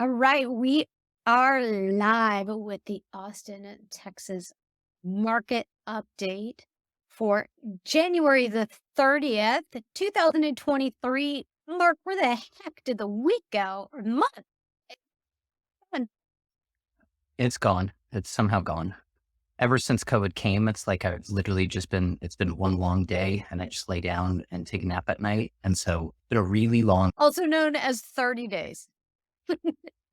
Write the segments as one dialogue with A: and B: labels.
A: All right, we are live with the Austin, Texas market update for January the 30th, 2023. Mark, where the heck did the week go or month? And
B: It's gone. It's somehow gone. Ever since COVID came, it's like I've literally it's been one long day and I just lay down and take a nap at night. And so it's been a really long
A: also known as 30 days.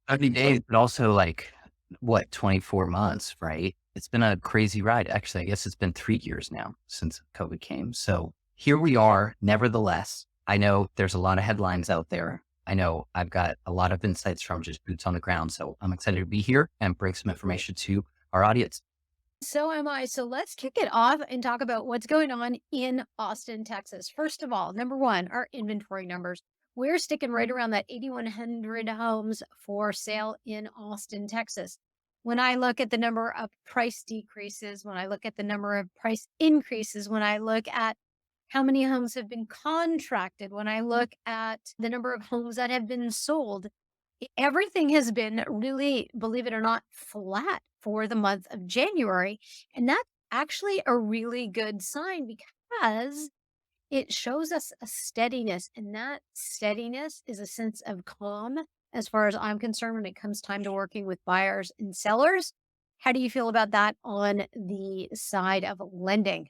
B: 30 days, but also like what, 24 months, right? It's been a crazy ride. Actually, I guess it's been 3 years now since COVID came. So here we are. Nevertheless, I know there's a lot of headlines out there. I know I've got a lot of insights from just boots on the ground. So I'm excited to be here and bring some information to our audience.
A: So am I. So let's kick it off and talk about what's going on in Austin, Texas. First of all, number one, our inventory numbers. We're sticking right around that 8,100 homes for sale in Austin, Texas. When I look at the number of price decreases, when I look at the number of price increases, when I look at how many homes have been contracted, when I look at the number of homes that have been sold, everything has been really, believe it or not, flat for the month of January. And that's actually a really good sign because it shows us a steadiness. And that steadiness is a sense of calm, as far as I'm concerned, when it comes time to working with buyers and sellers. How do you feel about that on the side of lending?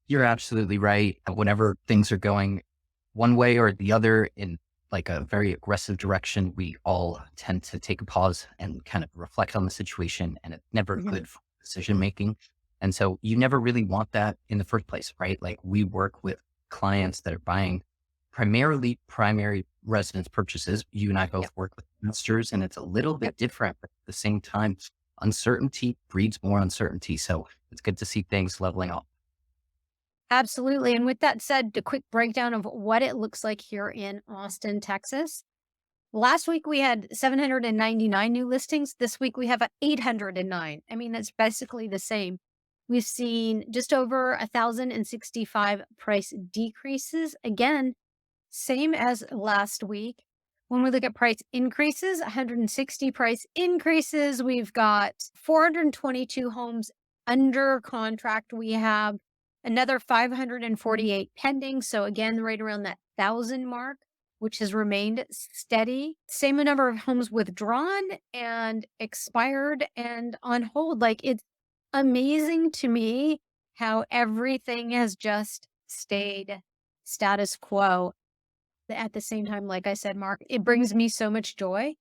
B: You're absolutely right. Whenever things are going one way or the other in like a very aggressive direction, we all tend to take a pause and kind of reflect on the situation. And it's never
A: Mhm.
B: good for decision making. And so you never really want that in the first place, right? Like we work with clients that are buying primarily primary residence purchases. You and I both
A: Yep.
B: work with investors, and it's a little
A: Yep.
B: bit different, but at the same time, uncertainty breeds more uncertainty. So it's good to see things leveling off.
A: Absolutely. And with that said, a quick breakdown of what it looks like here in Austin, Texas. Last week we had 799 new listings. This week we have 809. I mean, it's basically the same. We've seen just over 1,065 price decreases. Again, same as last week. When we look at price increases, 160 price increases. We've got 422 homes under contract. We have another 548 pending. So again, right around that 1,000 mark, which has remained steady. Same number of homes withdrawn and expired and on hold. Like, it's amazing to me how everything has just stayed status quo. At the same time, like I said, Mark, it brings me so much joy.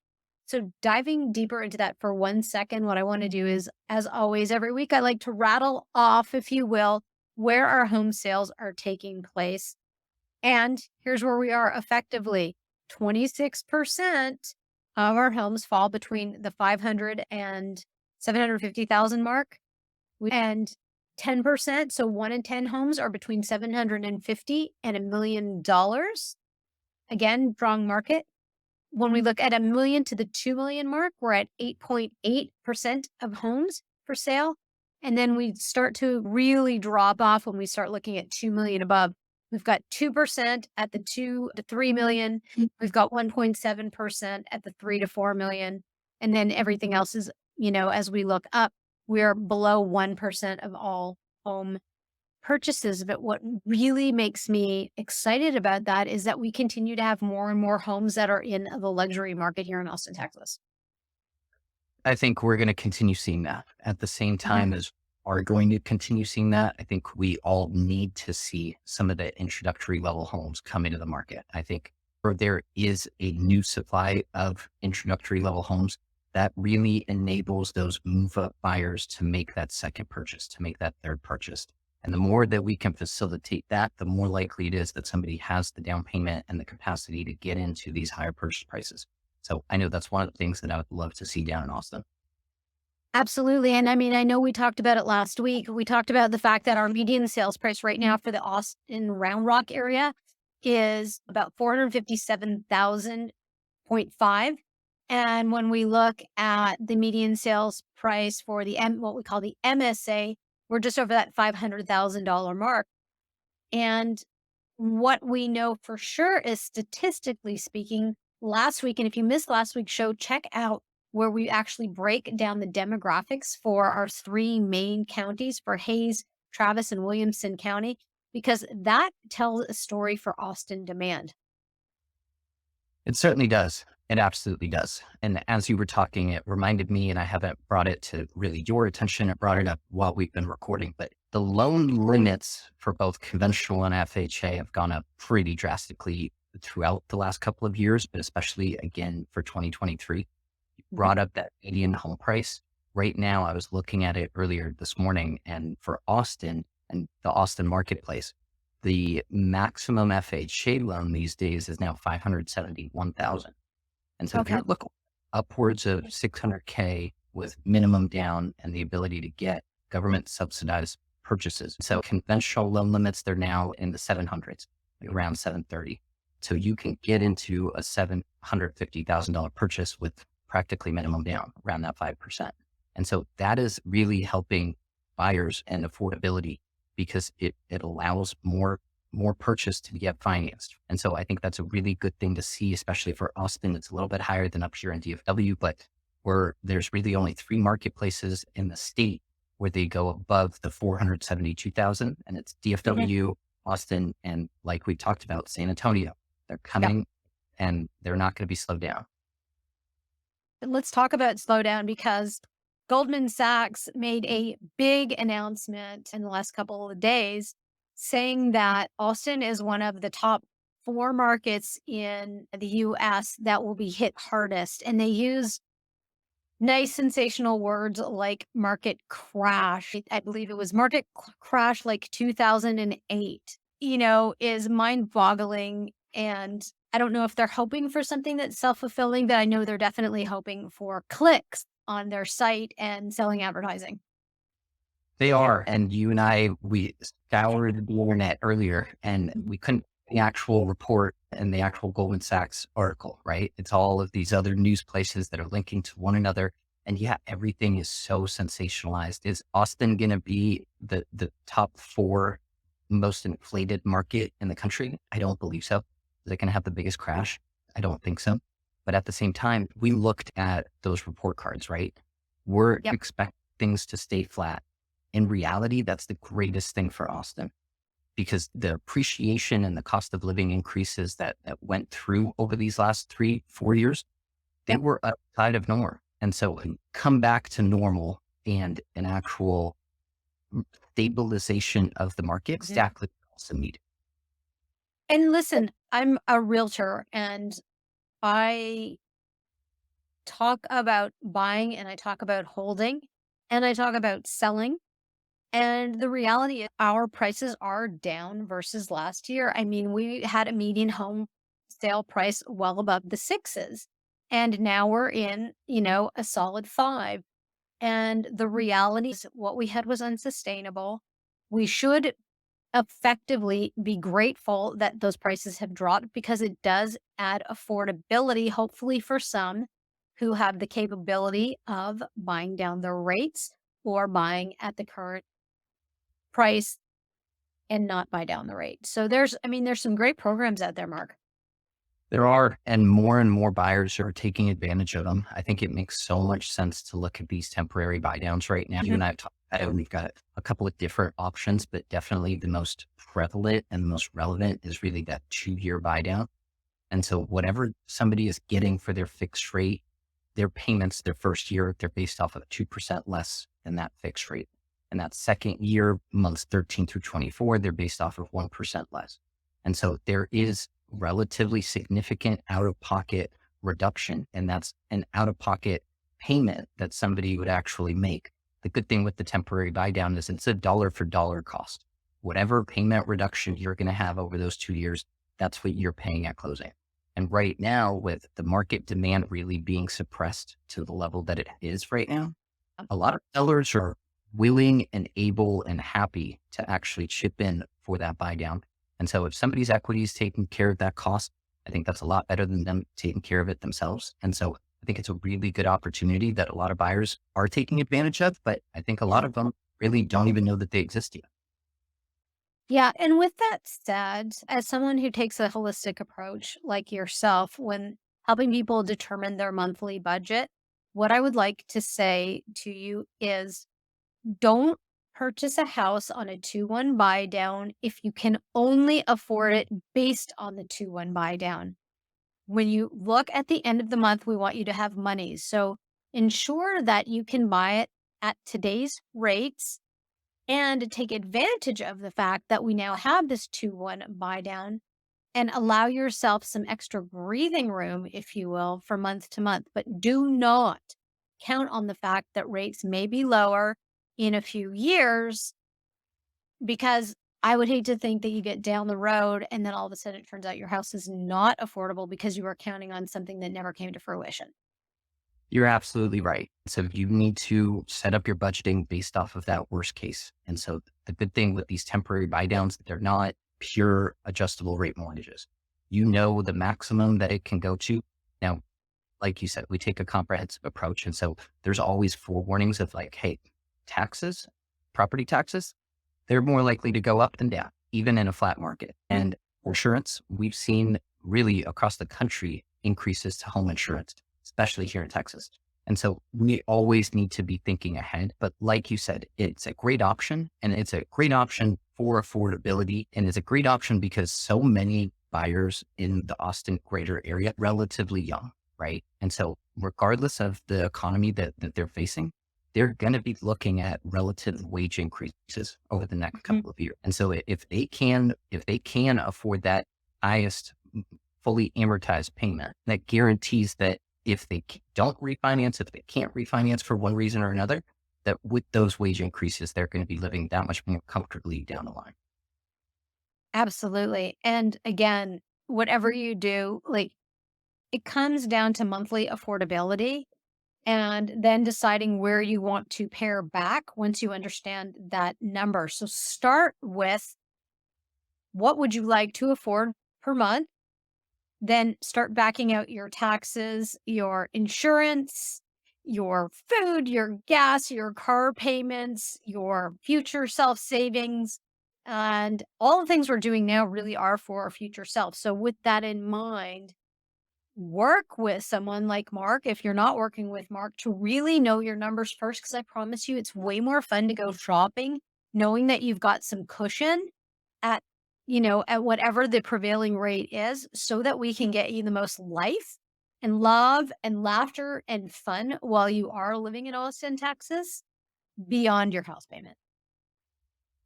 A: So diving deeper into that for 1 second, what I want to do is, as always, every week, I like to rattle off, if you will, where our home sales are taking place. And here's where we are effectively: 26% of our homes fall between the 500 and 750,000 mark. And 10%, so 1 in 10 homes, are between 750 and $1 million. Again, strong market. When we look at a million to the 2 million mark, we're at 8.8% of homes for sale. And then we start to really drop off when we start looking at 2 million above. We've got 2% at the 2 to 3 million. We've got 1.7% at the 3 to 4 million. And then everything else is, as we look up, we're below 1% of all home purchases. But what really makes me excited about that is that we continue to have more and more homes that are in the luxury market here in Austin, Texas.
B: I think we're going to continue seeing that at the same
A: Mhm.
B: time as are going to continue seeing that. I think we all need to see some of the introductory level homes come into the market. I think where there is a new supply of introductory level homes that really enables those move up buyers to make that second purchase, to make that third purchase. And the more that we can facilitate that, the more likely it is that somebody has the down payment and the capacity to get into these higher purchase prices. So I know that's one of the things that I would love to see down in Austin.
A: Absolutely. And I mean, I know we talked about it last week. We talked about the fact that our median sales price right now for the Austin Round Rock area is about 457,000.5. And when we look at the median sales price for the what we call the MSA, we're just over that $500,000 mark. And what we know for sure is, statistically speaking, last week. And if you missed last week's show, check out where we actually break down the demographics for our three main counties for Hayes, Travis, and Williamson County, because that tells a story for Austin demand.
B: It certainly does. It absolutely does. And as you were talking, it reminded me, and I haven't brought it to really your attention. I brought it up while we've been recording, but the loan limits for both conventional and FHA have gone up pretty drastically throughout the last couple of years, but especially again for 2023. You
A: Mhm.
B: brought up that median home price. Right now, I was looking at it earlier this morning, and for Austin and the Austin marketplace, the maximum FHA loan these days is now 571,000. And so
A: Okay.
B: you're looking upwards of 600K with minimum down and the ability to get government subsidized purchases. So conventional loan limits, they're now in the 700s, like around 730. So you can get into a $750,000 purchase with practically minimum down around that 5%. And so that is really helping buyers and affordability because it allows more purchase to get financed. And so I think that's a really good thing to see, especially for Austin. It's a little bit higher than up here in DFW, but where there's really only three marketplaces in the state where they go above the 472,000, and it's
A: Mhm.
B: DFW, Austin, and like we talked about, San Antonio. They're
A: Yeah.
B: coming and they're not going to be slowed down.
A: Let's talk about slowdown because Goldman Sachs made a big announcement in the last couple of days saying that Austin is one of the top four markets in the US that will be hit hardest. And they use nice sensational words like market crash. I believe it was market crash like 2008, is mind boggling. And I don't know if they're hoping for something that's self fulfilling, but I know they're definitely hoping for clicks on their site and selling advertising.
B: They are. And you and I, we scoured the internet earlier and
A: Mhm.
B: we couldn't find the actual report and the actual Goldman Sachs article, right? It's all of these other news places that are linking to one another. And yeah, everything is so sensationalized. Is Austin going to be the top four most inflated market in the country? I don't believe so. Is it going to have the biggest crash? I don't think so. But at the same time, we looked at those report cards, right? We're
A: Yep.
B: expecting things to stay flat. In reality, that's the greatest thing for Austin because the appreciation and the cost of living increases that went through over these last 3, 4 years, they
A: Yep.
B: were outside of norm. And so when come back to normal and an actual stabilization of the market,
A: Mhm.
B: exactly what we also need.
A: And listen, I'm a realtor and I talk about buying and I talk about holding and I talk about selling. And the reality is our prices are down versus last year. I mean, we had a median home sale price well above the sixes. And now we're in, a solid five. And the reality is what we had was unsustainable. We should effectively be grateful that those prices have dropped because it does add affordability, hopefully for some who have the capability of buying down their rates or buying at the current price and not buy down the rate. So there's some great programs out there, Mark.
B: There are, and more buyers are taking advantage of them. I think it makes so much sense to look at these temporary buy downs right now. You
A: Mhm.
B: and I have talked about it, and we've got a couple of different options, but definitely the most prevalent and the most relevant is really that 2 year buy down. And so whatever somebody is getting for their fixed rate, their payments, their first year, they're based off of 2% less than that fixed rate. And that second year, months 13 through 24, they're based off of 1% less. And so there is relatively significant out of pocket reduction. And that's an out of pocket payment that somebody would actually make. The good thing with the temporary buy down is it's a dollar for dollar cost. Whatever payment reduction you're going to have over those 2 years, that's what you're paying at closing. And right now, with the market demand really being suppressed to the level that it is right now, a lot of sellers are willing and able and happy to actually chip in for that buy down. And so if somebody's equity is taking care of that cost, I think that's a lot better than them taking care of it themselves. And so I think it's a really good opportunity that a lot of buyers are taking advantage of, but I think a lot of them really don't even know that they exist yet.
A: Yeah, and with that said, as someone who takes a holistic approach like yourself, when helping people determine their monthly budget, what I would like to say to you is don't purchase a house on a 2-1 buy down if you can only afford it based on the 2-1 buy down. When you look at the end of the month, we want you to have money. So ensure that you can buy it at today's rates and take advantage of the fact that we now have this 2-1 buy down and allow yourself some extra breathing room, if you will, for month to month. But do not count on the fact that rates may be lower in a few years, because I would hate to think that you get down the road and then all of a sudden it turns out your house is not affordable because you were counting on something that never came to fruition.
B: You're absolutely right. So you need to set up your budgeting based off of that worst case. And so the good thing with these temporary buy downs, they're not pure adjustable rate mortgages. You know the maximum that it can go to. Now, like you said, we take a comprehensive approach. And so there's always forewarnings of like, hey, taxes, property taxes, they're more likely to go up than down, even in a flat market. And insurance, we've seen really across the country increases to home insurance, especially here in Texas. And so we always need to be thinking ahead. But like you said, it's a great option, and it's a great option for affordability. And it's a great option because so many buyers in the Austin greater area, relatively young, right? And so regardless of the economy that they're facing, they're going to be looking at relative wage increases over the next couple of years. And so if they can afford that highest fully amortized payment, that guarantees that if they don't refinance, if they can't refinance for one reason or another, that with those wage increases, they're going to be living that much more comfortably down the line.
A: Absolutely. And again, whatever you do, like it comes down to monthly affordability and then deciding where you want to pare back once you understand that number. So start with what would you like to afford per month? Then start backing out your taxes, your insurance, your food, your gas, your car payments, your future self savings. And all the things we're doing now really are for our future self. So, with that in mind, work with someone like Mark, if you're not working with Mark, to really know your numbers first. Because I promise you, it's way more fun to go shopping knowing that you've got some cushion at, at whatever the prevailing rate is, so that we can get you the most life and love and laughter and fun while you are living in Austin, Texas, beyond your house payment.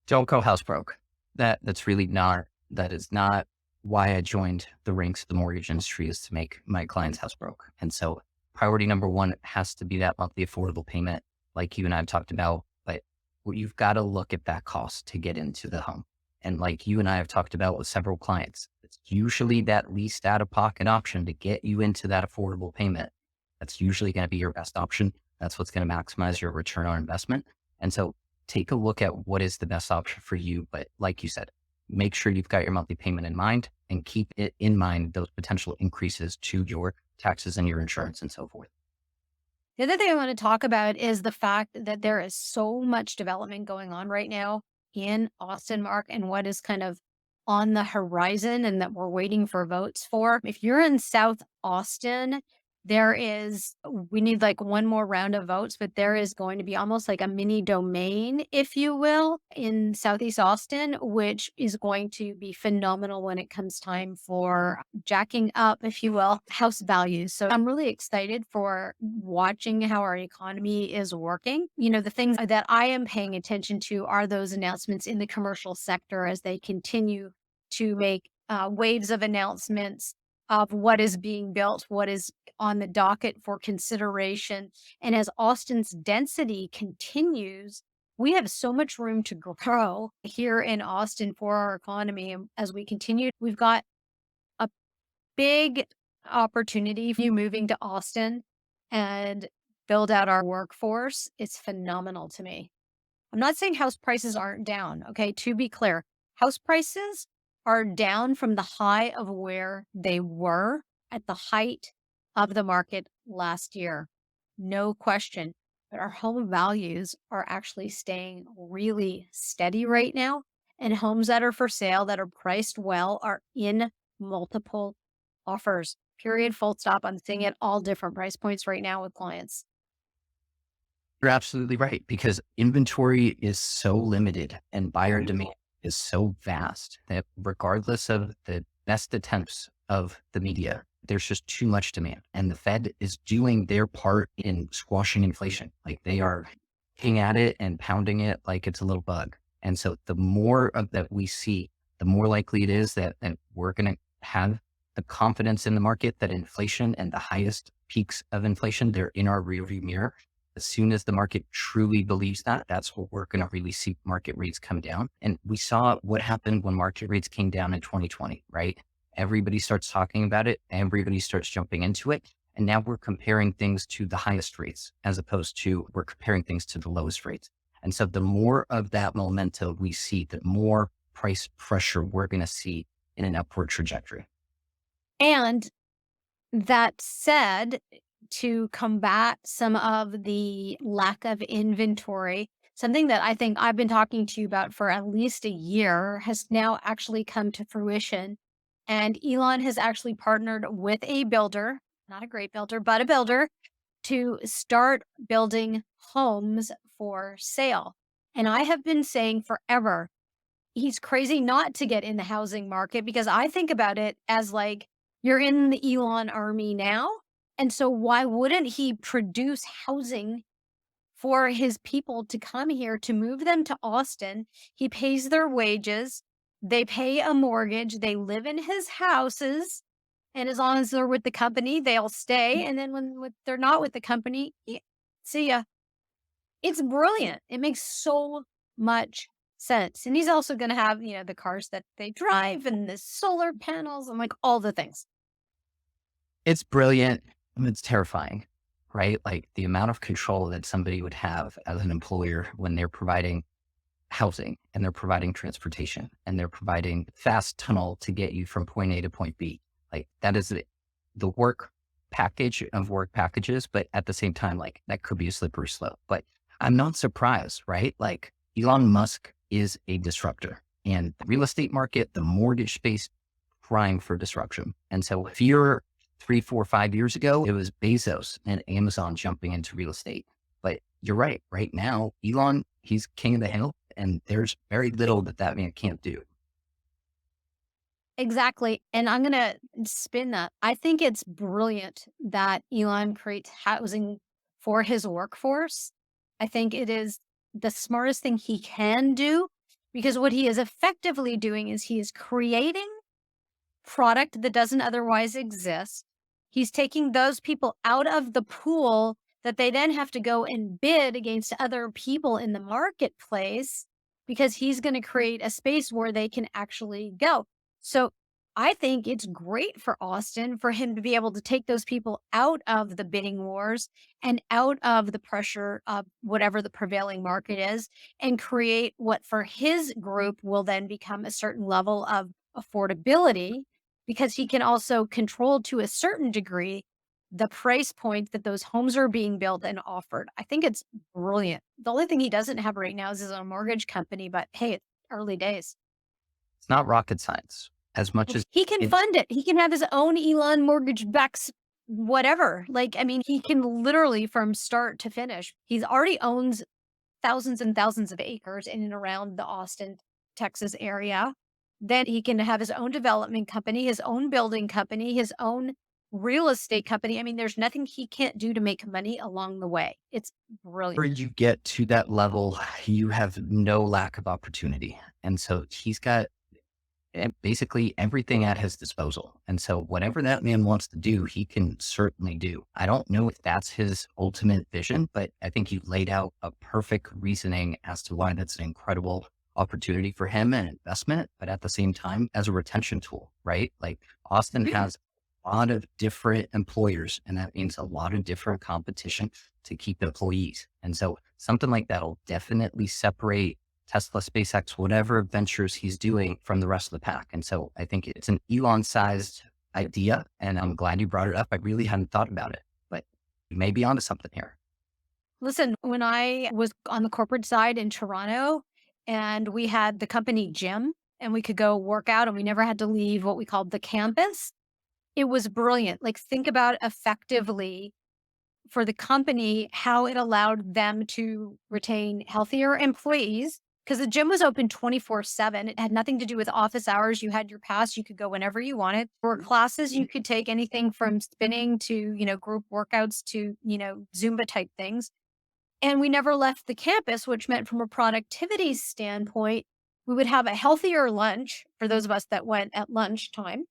B: Don't go house broke. That is not why I joined the ranks of the mortgage industry, is to make my clients house broke. And so priority number one has to be that monthly affordable payment, like you and I have talked about, but you've got to look at that cost to get into the home. And like you and I have talked about with several clients, it's usually that least out of pocket option to get you into that affordable payment. That's usually going to be your best option. That's what's going to maximize your return on investment. And so take a look at what is the best option for you. But like you said, make sure you've got your monthly payment in mind, and keep it in mind those potential increases to your taxes and your insurance and so forth.
A: The other thing I want to talk about is the fact that there is so much development going on right now in Austin, Mark, and what is kind of on the horizon and that we're waiting for votes for. If you're in South Austin, we need like one more round of votes, but there is going to be almost like a mini domain, if you will, in Southeast Austin, which is going to be phenomenal when it comes time for jacking up, if you will, house values. So I'm really excited for watching how our economy is working. The things that I am paying attention to are those announcements in the commercial sector as they continue to make waves of announcements of what is being built, what is on the docket for consideration. And as Austin's density continues, we have so much room to grow here in Austin for our economy. And as we continue, we've got a big opportunity for you moving to Austin and build out our workforce. It's phenomenal to me. I'm not saying house prices aren't down. Okay. To be clear, house prices are down from the high of where they were at the height of the market last year. No question. But our home values are actually staying really steady right now. And homes that are for sale that are priced well are in multiple offers. Period, full stop. I'm seeing it all different price points right now with clients.
B: You're absolutely right because inventory is so limited and buyer demand is so vast that regardless of the best attempts of the media, there's just too much demand. And the Fed is doing their part in squashing inflation. Like they are hitting at it and pounding it like it's a little bug. And so the more of that we see, the more likely it is that we're going to have the confidence in the market that inflation and the highest peaks of inflation, they're in our rearview mirror. As soon as the market truly believes that, that's what we're going to really see market rates come down. And we saw what happened when market rates came down in 2020, right? Everybody starts talking about it. Everybody starts jumping into it. And now we're comparing things to the highest rates as opposed to we're comparing things to the lowest rates. And so the more of that momentum we see, the more price pressure we're going to see in an upward trajectory.
A: And that said, to combat some of the lack of inventory, something that I think I've been talking to you about for at least a year has now actually come to fruition. And Elon has actually partnered with a builder, not a great builder, but a builder to start building homes for sale. And I have been saying forever, he's crazy not to get in the housing market because I think about it as like you're in the Elon army now. And so why wouldn't he produce housing for his people to come here to move them to Austin? He pays their wages, they pay a mortgage, they live in his houses. And as long as they're with the company, they'll stay. And then when they're not with the company, see ya. It's brilliant. It makes so much sense. And he's also gonna have, the cars that they drive and the solar panels and, like, all the things.
B: It's brilliant. And it's terrifying, right? Like the amount of control that somebody would have as an employer when they're providing housing and they're providing transportation and they're providing fast tunnel to get you from point A to point B. Like that is the work package of work packages, but at the same time, like that could be a slippery slope. But I'm not surprised, right? Like Elon Musk is a disruptor and the real estate market, the mortgage space, crying for disruption. And so if you're 3, 4, 5 years ago, it was Bezos and Amazon jumping into real estate. But you're right. Right now, Elon, he's king of the hill, and there's very little that man can't do.
A: Exactly, and I'm gonna spin that. I think it's brilliant that Elon creates housing for his workforce. I think it is the smartest thing he can do because what he is effectively doing is he is creating product that doesn't otherwise exist. He's taking those people out of the pool that they then have to go and bid against other people in the marketplace because he's going to create a space where they can actually go. So I think it's great for Austin for him to be able to take those people out of the bidding wars and out of the pressure of whatever the prevailing market is and create what for his group will then become a certain level of affordability because he can also control to a certain degree the price point that those homes are being built and offered. I think it's brilliant. The only thing he doesn't have right now is his own mortgage company, but hey, it's early days.
B: It's not rocket science as much as
A: He can
B: it,
A: fund it. He can have his own Elon mortgage backs whatever. Like, I mean, he can literally from start to finish. He's already owns thousands and thousands of acres in and around the Austin, Texas area. Then he can have his own development company, his own building company, his own real estate company. I mean, there's nothing he can't do to make money along the way. It's brilliant.
B: where you get to that level, you have no lack of opportunity. And so he's got basically everything at his disposal. And so whatever that man wants to do, he can certainly do. I don't know if that's his ultimate vision, but I think you laid out a perfect reasoning as to why that's an incredible opportunity for him and investment, but at the same time as a retention tool, right? Like Austin has a lot of different employers and that means a lot of different competition to keep employees. And so something like that will definitely separate Tesla, SpaceX, whatever ventures he's doing from the rest of the pack. And so I think it's an Elon sized idea. And I'm glad you brought it up. I really hadn't thought about it, but you may be onto something here.
A: Listen, when I was on the corporate side in Toronto and we had the company gym and we could go work out and we never had to leave what we called the campus. It was brilliant. Like, think about effectively for the company, how it allowed them to retain healthier employees because the gym was open 24/7. It had nothing to do with office hours. You had your pass, you could go whenever you wanted. For classes, you could take anything from spinning to, group workouts to, Zumba type things. And we never left the campus, which meant from a productivity standpoint, we would have a healthier lunch for those of us that went at lunchtime,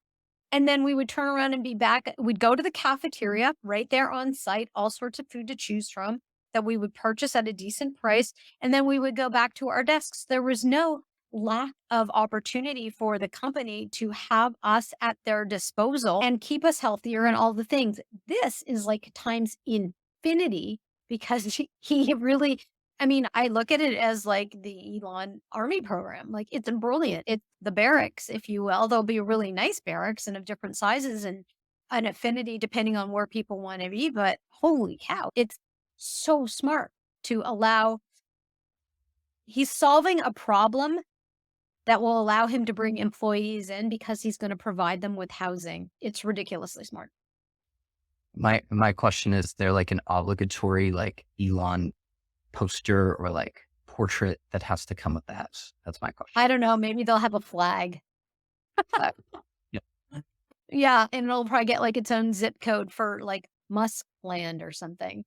A: and then we would turn around and be back. We'd go to the cafeteria right there on site, all sorts of food to choose from that we would purchase at a decent price. And then we would go back to our desks. There was no lack of opportunity for the company to have us at their disposal and keep us healthier and all the things. This is like times infinity because he really, I mean, I look at it as like the Elon army program. Like it's brilliant. It's the barracks, if you will. There'll be really nice barracks and of different sizes and an affinity depending on where people want to be. But holy cow, it's so smart to allow, he's solving a problem that will allow him to bring employees in because he's going to provide them with housing. It's ridiculously smart.
B: My question is, there like an obligatory like Elon poster or like portrait that has to come with the house? That's my question.
A: I don't know. Maybe they'll have a flag.
B: Uh, yeah.
A: Yeah, and it'll probably get, like, its own zip code for, like, Musk land or something.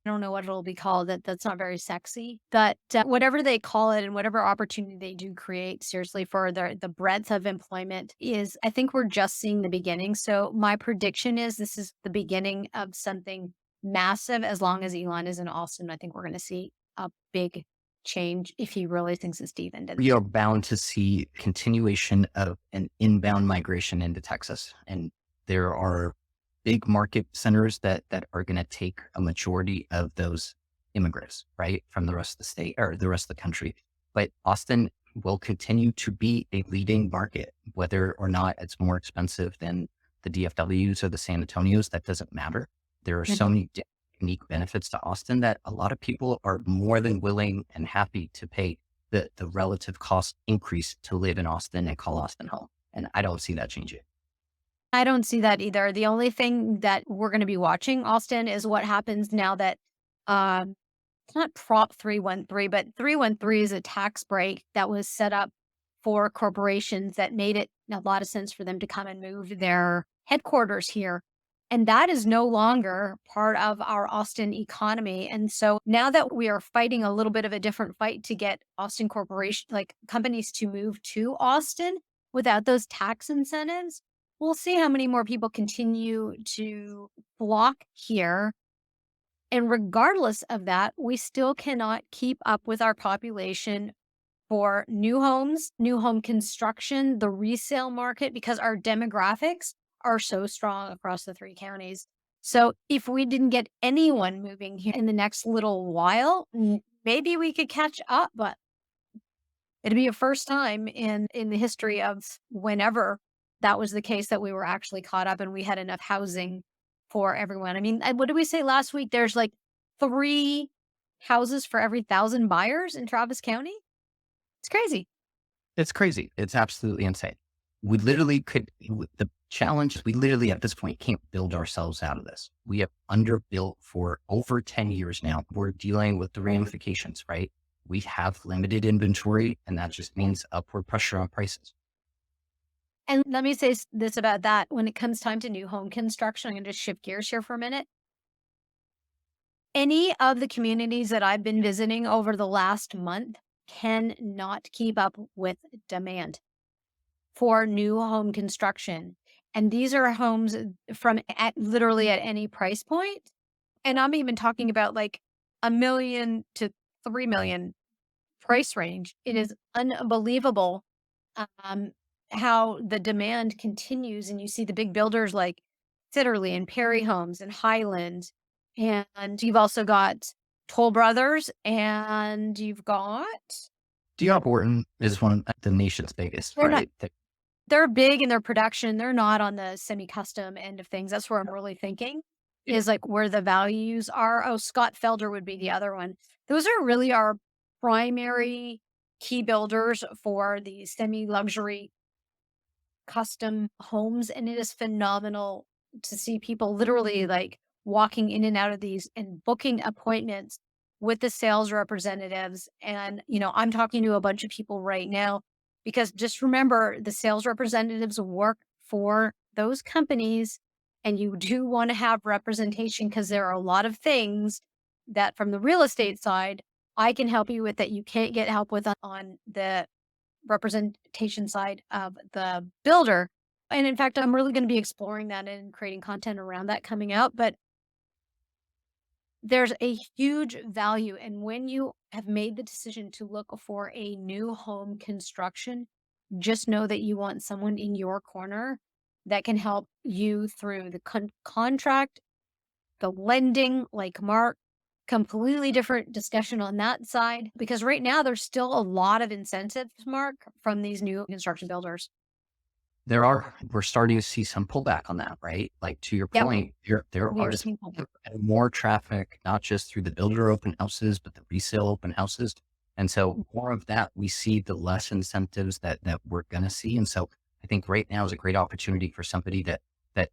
A: I don't know what it'll be called, that's not very sexy, but, whatever they call it and whatever opportunity they do create, seriously, for the breadth of employment is, I think we're just seeing the beginning, so my prediction is this is the beginning of something massive. As long as Elon is in Austin, I think we're gonna see a big change if he really sinks his teeth into this.
B: We are bound to see continuation of an inbound migration into Texas. And there are big market centers that are going to take a majority of those immigrants, right, from the rest of the state or the rest of the country. But Austin will continue to be a leading market, whether or not it's more expensive than the DFWs or the San Antonios. That doesn't matter. There are so many unique benefits to Austin that a lot of people are more than willing and happy to pay the relative cost increase to live in Austin and call Austin home. And I don't see that changing.
A: I don't see that either. The only thing that we're gonna be watching, Austin, is what happens now that, it's not Prop 313, but 313 is a tax break that was set up for corporations that made it a lot of sense for them to come and move their headquarters here. And that is no longer part of our Austin economy. And so now that we are fighting a little bit of a different fight to get Austin corporation, like companies to move to Austin without those tax incentives, we'll see how many more people continue to flock here. And regardless of that, we still cannot keep up with our population for new homes, new home construction, the resale market, because our demographics are so strong across the three counties. So if we didn't get anyone moving here in the next little while, maybe we could catch up, but it'd be a first time in the history of whenever that was the case that we were actually caught up and we had enough housing for everyone. I mean, what did we say last week? There's like 3 houses for every 1,000 buyers in Travis County? It's crazy.
B: It's crazy. It's absolutely insane. We literally the challenge is we literally at this point can't build ourselves out of this. We have underbuilt for over 10 years now. We're dealing with the ramifications, right? We have limited inventory and that just means upward pressure on prices.
A: And let me say this about that. When it comes time to new home construction, I'm going to shift gears here for a minute. Any of the communities that I've been visiting over the last month cannot keep up with demand for new home construction. And these are homes from at literally at any price point. And I'm even talking about like 1 million to 3 million price range. It is unbelievable um, how the demand continues. And you see the big builders like Sitterly and Perry Homes and Highland. And you've also got Toll Brothers and you've got,
B: D.R. Horton is one of the nation's biggest,
A: they're not,
B: right?
A: they're big in their production. They're not on the semi-custom end of things. That's where I'm really thinking is like where the values are. Oh, Scott Felder would be the other one. Those are really our primary key builders for the semi-luxury custom homes, and it is phenomenal to see people literally like walking in and out of these and booking appointments with the sales representatives. And, I'm talking to a bunch of people right now because just remember the sales representatives work for those companies, and you do want to have representation because there are a lot of things that from the real estate side I can help you with that you can't get help with on the representation side of the builder. And in fact, I'm really going to be exploring that and creating content around that coming out. But there's a huge value. And when you have made the decision to look for a new home construction, just know that you want someone in your corner that can help you through the contract, the lending, like Mark, completely different discussion on that side. Because right now, there's still a lot of incentives, Mark, from these new construction builders.
B: We're starting to see some pullback on that, right? Like to your
A: Yep.
B: point, there
A: We are
B: are
A: seeing pullback.
B: more traffic, not just through the builder open houses, but the resale open houses. And so more of that, we see the less incentives that we're going to see. And so I think right now is a great opportunity for somebody that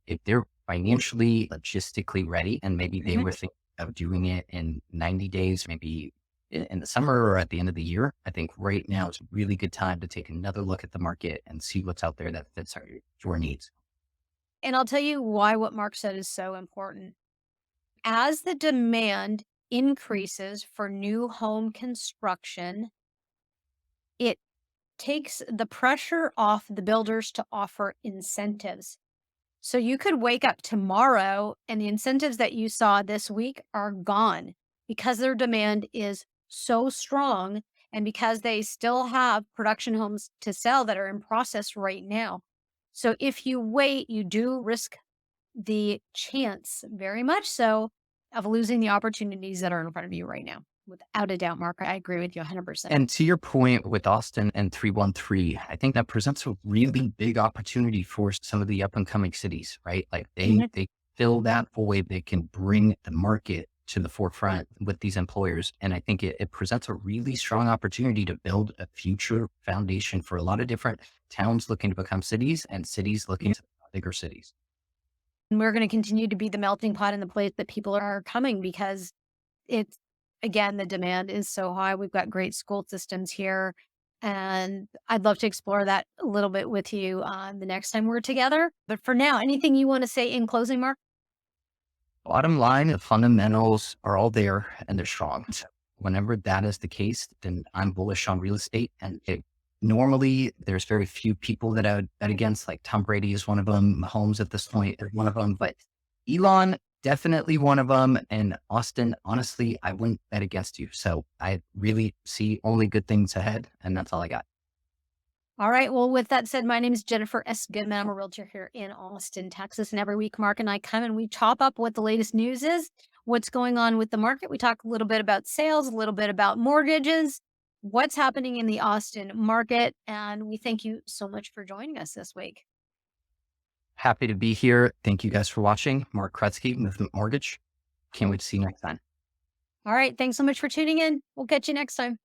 B: if they're financially, logistically ready, and maybe they
A: Mhm.
B: were thinking of doing it in 90 days, maybe in the summer or at the end of the year, I think right now is a really good time to take another look at the market and see what's out there that fits your needs.
A: And I'll tell you why what Mark said is so important. As the demand increases for new home construction, it takes the pressure off the builders to offer incentives. So you could wake up tomorrow and the incentives that you saw this week are gone because their demand is so strong and because they still have production homes to sell that are in process right now. So if you wait, you do risk the chance, very much so, of losing the opportunities that are in front of you right now. Without a doubt, Mark, I agree with you 100%.
B: And to your point with Austin and 313, I think that presents a really big opportunity for some of the up and coming cities, right? Like
A: Mhm.
B: they fill that void. They can bring the market to the forefront with these employers. And I think it presents a really strong opportunity to build a future foundation for a lot of different towns looking to become cities and cities looking to become bigger cities.
A: And we're going to continue to be the melting pot and the place that people are coming because it's, again, the demand is so high. We've got great school systems here. And I'd love to explore that a little bit with you the next time we're together. But for now, anything you want to say in closing, Mark?
B: Bottom line, the fundamentals are all there and they're strong. So whenever that is the case, then I'm bullish on real estate. And normally there's very few people that I would bet against, like Tom Brady is one of them, Mahomes at this point is one of them, but Elon, definitely one of them. And Austin, honestly, I wouldn't bet against you. So I really see only good things ahead. And that's all I got.
A: All right. Well, with that said, my name is Jennifer S. Goodman. I'm a realtor here in Austin, Texas. And every week, Mark and I come and we chop up what the latest news is, what's going on with the market. We talk a little bit about sales, a little bit about mortgages, what's happening in the Austin market. And we thank you so much for joining us this week.
B: Happy to be here. Thank you guys for watching. Mark Kretzky, Movement Mortgage. Can't wait to see you next time.
A: All right. Thanks so much for tuning in. We'll catch you next time.